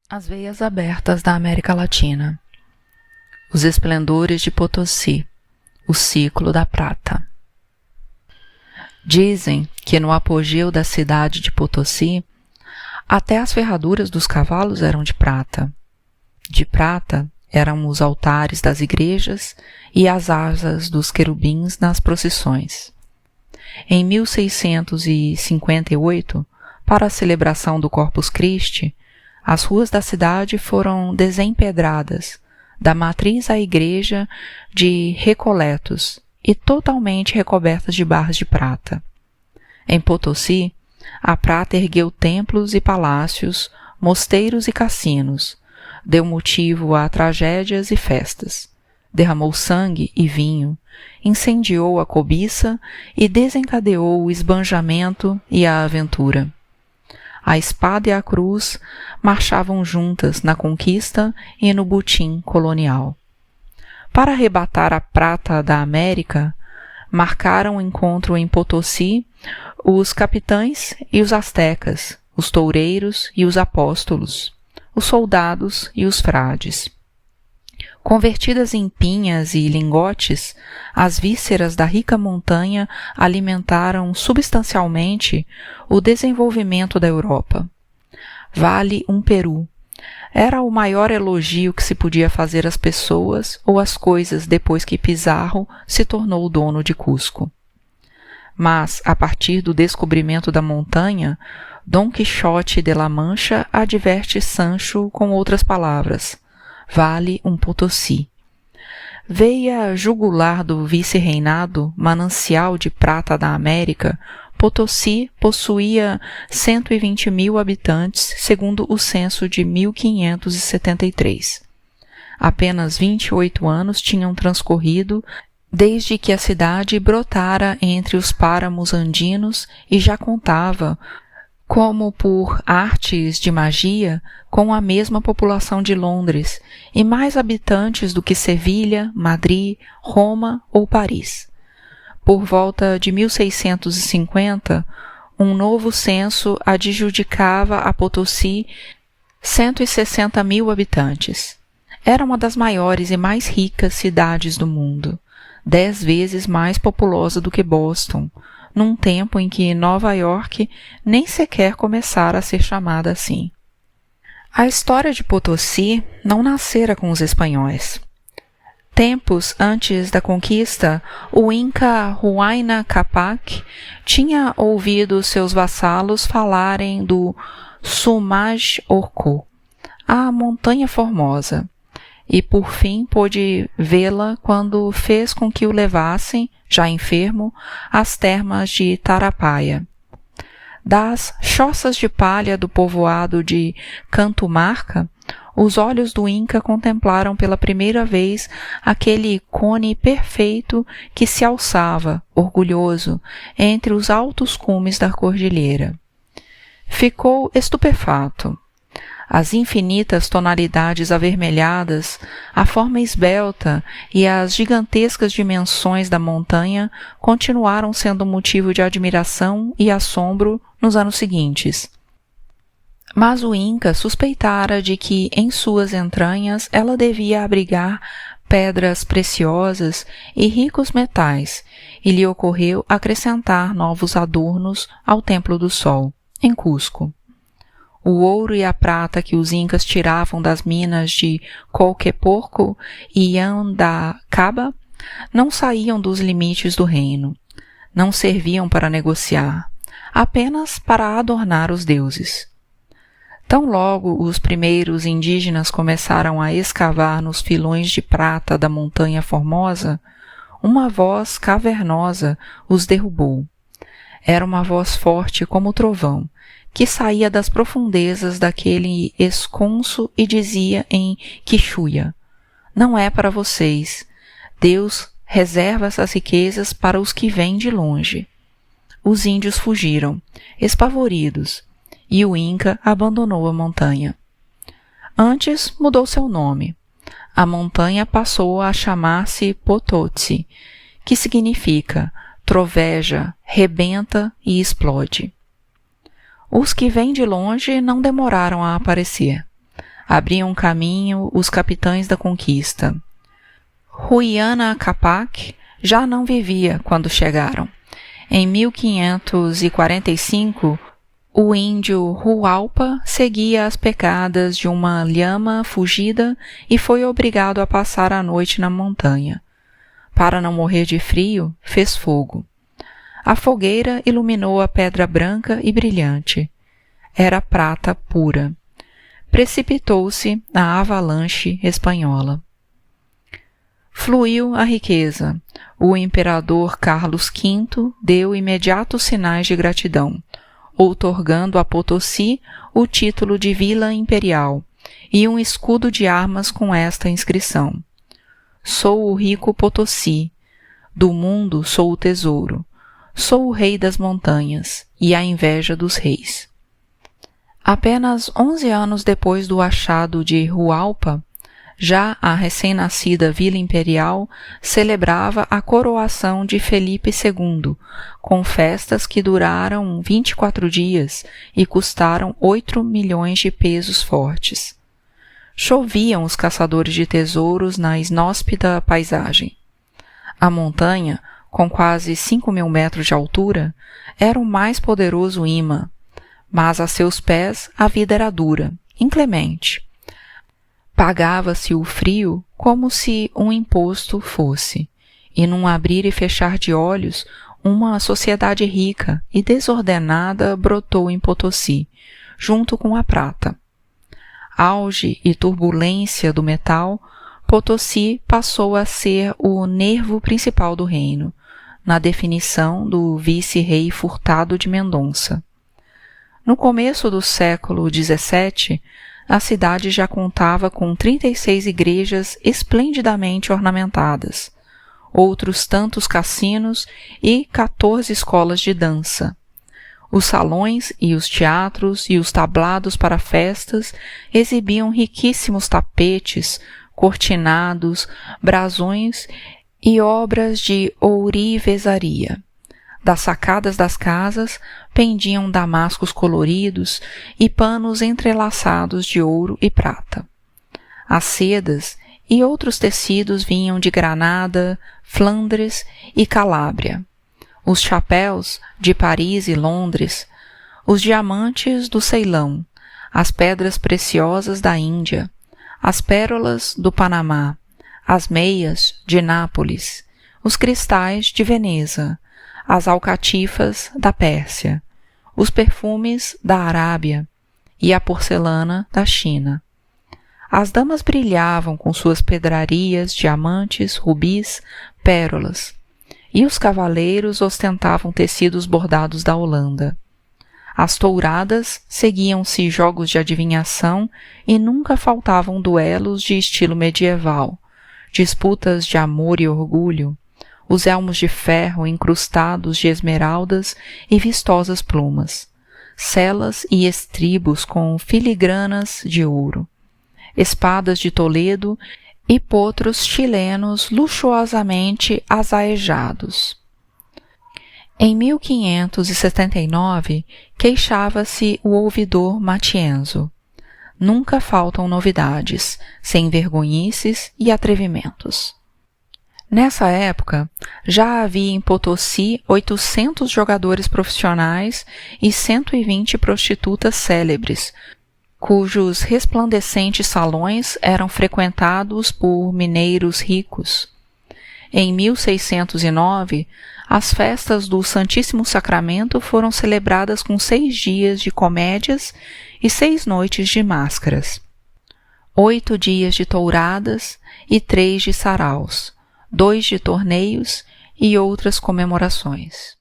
As veias abertas da América Latina. Os esplendores de Potosí. O ciclo da prata. Dizem que no apogeu da cidade de Potosí, até as ferraduras dos cavalos eram de prata. De prata eram os altares das igrejas e as asas dos querubins nas procissões. Em 1658, para a celebração do Corpus Christi, as ruas da cidade foram desempedradas, da matriz à igreja de recoletos e totalmente recobertas de barras de prata. Em Potosí, a prata ergueu templos e palácios, mosteiros e cassinos, deu motivo a tragédias e festas, derramou sangue e vinho, incendiou a cobiça e desencadeou o esbanjamento e a aventura. A espada e a cruz marchavam juntas na conquista e no butim colonial. Para arrebatar a prata da América, marcaram o encontro em Potosí os capitães e os astecas, os toureiros e os apóstolos, os soldados e os frades. Convertidas em pinhas e lingotes, as vísceras da rica montanha alimentaram substancialmente o desenvolvimento da Europa. Vale um Peru. Era o maior elogio que se podia fazer às pessoas ou às coisas depois que Pizarro se tornou o dono de Cusco. Mas, a partir do descobrimento da montanha, Dom Quixote de La Mancha adverte Sancho com outras palavras: vale um Potosí. Veia jugular do vice-reinado, manancial de prata da América, Potosí possuía 120.000 habitantes, segundo o censo de 1573. Apenas 28 anos tinham transcorrido desde que a cidade brotara entre os páramos andinos e já contava, como por artes de magia, com a mesma população de Londres e mais habitantes do que Sevilha, Madrid, Roma ou Paris. Por volta de 1650, um novo censo adjudicava a Potosí 160.000 habitantes. Era uma das maiores e mais ricas cidades do mundo, 10 vezes mais populosa do que Boston, num tempo em que Nova York nem sequer começara a ser chamada assim. A história de Potosí não nascera com os espanhóis. Tempos antes da conquista, o Inca Huayna Capac tinha ouvido seus vassalos falarem do Sumaj Orco, a Montanha Formosa, e por fim pôde vê-la quando fez com que o levassem, já enfermo, às termas de Tarapaia. Das choças de palha do povoado de Cantumarca, os olhos do Inca contemplaram pela primeira vez aquele cone perfeito que se alçava, orgulhoso, entre os altos cumes da cordilheira. Ficou estupefato. As infinitas tonalidades avermelhadas, a forma esbelta e as gigantescas dimensões da montanha continuaram sendo motivo de admiração e assombro nos anos seguintes. Mas o Inca suspeitara de que em suas entranhas ela devia abrigar pedras preciosas e ricos metais, e lhe ocorreu acrescentar novos adornos ao Templo do Sol, em Cusco. O ouro e a prata que os incas tiravam das minas de Colqueporco e Andacaba não saíam dos limites do reino, não serviam para negociar, apenas para adornar os deuses. Tão logo os primeiros indígenas começaram a escavar nos filões de prata da Montanha Formosa, uma voz cavernosa os derrubou. Era uma voz forte como o trovão, que saía das profundezas daquele esconso e dizia em Quixuia: não é para vocês. Deus reserva essas riquezas para os que vêm de longe. Os índios fugiram, espavoridos, e o Inca abandonou a montanha. Antes mudou seu nome. A montanha passou a chamar-se Potosí, que significa troveja, rebenta e explode. Os que vêm de longe não demoraram a aparecer. Abriam caminho os capitães da conquista. Huayna Capac já não vivia quando chegaram. Em 1545, o índio Hualpa seguia as pegadas de uma lhama fugida e foi obrigado a passar a noite na montanha. Para não morrer de frio, fez fogo. A fogueira iluminou a pedra branca e brilhante. Era prata pura. Precipitou-se a avalanche espanhola. Fluiu a riqueza. O imperador Carlos V deu imediatos sinais de gratidão, outorgando a Potosí o título de Vila Imperial e um escudo de armas com esta inscrição: Sou o rico Potosí, do mundo sou o tesouro, sou o rei das montanhas e a inveja dos reis. Apenas 11 anos depois do achado de Hualpa, já a recém-nascida Vila Imperial celebrava a coroação de Felipe II, com festas que duraram 24 dias e custaram 8 milhões de pesos fortes. Choviam os caçadores de tesouros na inóspita paisagem. A montanha, com quase 5.000 metros de altura, era o mais poderoso imã, mas a seus pés a vida era dura, inclemente. Pagava-se o frio como se um imposto fosse, e num abrir e fechar de olhos, uma sociedade rica e desordenada brotou em Potosí, junto com a prata. Auge e turbulência do metal, Potosí passou a ser o nervo principal do reino, na definição do vice-rei Furtado de Mendonça. No começo do século XVII, a cidade já contava com 36 igrejas esplendidamente ornamentadas, outros tantos cassinos e 14 escolas de dança. Os salões e os teatros e os tablados para festas exibiam riquíssimos tapetes, cortinados, brasões e obras de ourivesaria. Das sacadas das casas pendiam damascos coloridos e panos entrelaçados de ouro e prata. As sedas e outros tecidos vinham de Granada, Flandres e Calábria. Os chapéus de Paris e Londres, os diamantes do Ceilão, as pedras preciosas da Índia, as pérolas do Panamá, as meias de Nápoles, os cristais de Veneza, as alcatifas da Pérsia, os perfumes da Arábia e a porcelana da China. As damas brilhavam com suas pedrarias, diamantes, rubis, pérolas, e os cavaleiros ostentavam tecidos bordados da Holanda. As touradas seguiam-se jogos de adivinhação e nunca faltavam duelos de estilo medieval, disputas de amor e orgulho, os elmos de ferro incrustados de esmeraldas e vistosas plumas, selas e estribos com filigranas de ouro, espadas de Toledo e potros chilenos luxuosamente azaejados. Em 1579, queixava-se o ouvidor Matienzo. Nunca faltam novidades, sem vergonhices e atrevimentos. Nessa época, já havia em Potosí 800 jogadores profissionais e 120 prostitutas célebres, cujos resplandecentes salões eram frequentados por mineiros ricos. Em 1609, as festas do Santíssimo Sacramento foram celebradas com 6 dias de comédias e 6 noites de máscaras, 8 dias de touradas e 3 de saraus, 2 de torneios e outras comemorações.